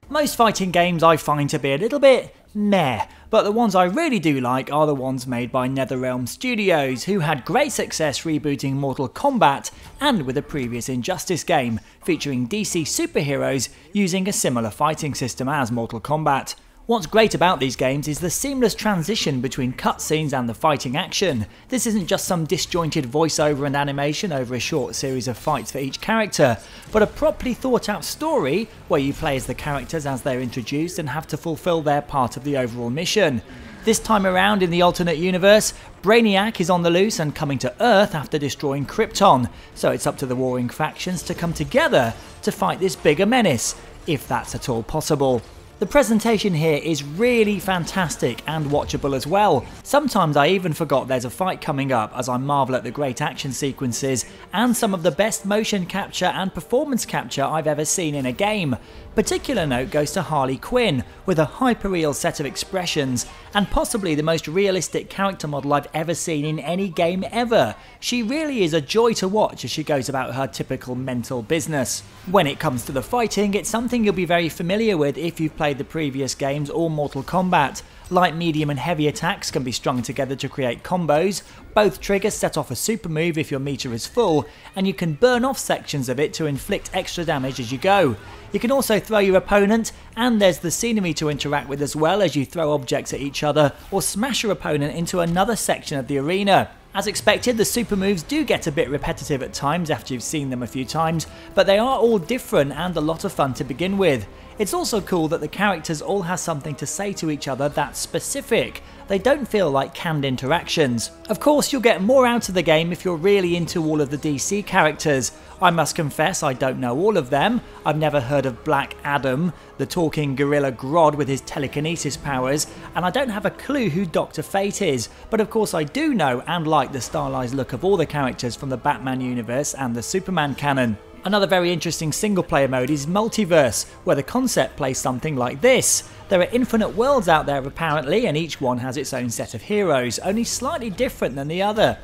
Most fighting games I find to be a little bit meh, but the ones I really do like are the ones made by NetherRealm Studios, who had great success rebooting Mortal Kombat and with a previous Injustice game, featuring DC superheroes using a similar fighting system as Mortal Kombat. What's great about these games is the seamless transition between cutscenes and the fighting action. This isn't just some disjointed voiceover and animation over a short series of fights for each character, but a properly thought out story where you play as the characters as they're introduced and have to fulfill their part of the overall mission. This time around in the alternate universe, Braniac is on the loose and coming to Earth after destroying Krypton, so it's up to the warring factions to come together to fight this bigger menace, if that's at all possible. The presentation here is really fantastic and watchable as well. Sometimes I even forgot there's a fight coming up as I marvel at the great action sequences and some of the best motion capture and performance capture I've ever seen in a game. Particular note goes to Harley Quinn, with a hyper-real set of expressions and possibly the most realistic character model I've ever seen in any game ever. She really is a joy to watch as she goes about her typical mental business. When it comes to the fighting, it's something you'll be very familiar with if you've played the previous games or Mortal Kombat. Light, medium and heavy attacks can be strung together to create combos, both triggers set off a super move if your meter is full, and you can burn off sections of it to inflict extra damage as you go. You can also throw your opponent, and there's the scenery to interact with as well as you throw objects at each other or smash your opponent into another section of the arena. As expected, the super moves do get a bit repetitive at times after you've seen them a few times, but they are all different and a lot of fun to begin with. It's also cool that the characters all have something to say to each other that's specific. They don't feel like canned interactions. Of course, you'll get more out of the game if you're really into all of the DC characters. I must confess I don't know all of them. I've never heard of Black Adam, the talking gorilla Grodd with his telekinesis powers, and I don't have a clue who Dr. Fate is, but of course I do know and like the stylized look of all the characters from the Batman universe and the Superman canon. Another very interesting single player mode is Multiverse, where the concept plays something like this. There are infinite worlds out there apparently, and each one has its own set of heroes, only slightly different than the other.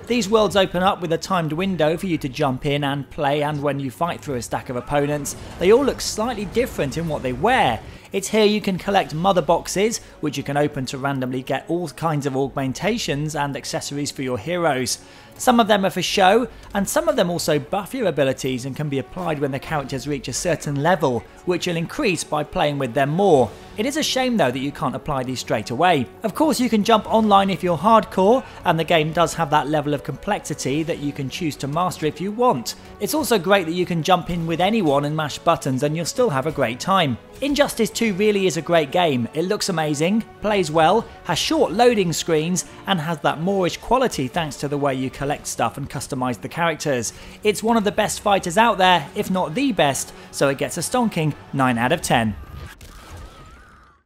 These worlds open up with a timed window for you to jump in and play, and when you fight through a stack of opponents, they all look slightly different in what they wear. It's here you can collect mother boxes, which you can open to randomly get all kinds of augmentations and accessories for your heroes. Some of them are for show, and some of them also buff your abilities and can be applied when the characters reach a certain level, which will increase by playing with them more. It is a shame though that you can't apply these straight away. Of course you can jump online if you're hardcore, and the game does have that level of complexity that you can choose to master if you want. It's also great that you can jump in with anyone and mash buttons and you'll still have a great time. Injustice 2 really is a great game. It looks amazing, plays well, has short loading screens, and has that Moorish quality thanks to the way you collect stuff and customise the characters. It's one of the best fighters out there, if not the best, so it gets a stonking 9 out of 10.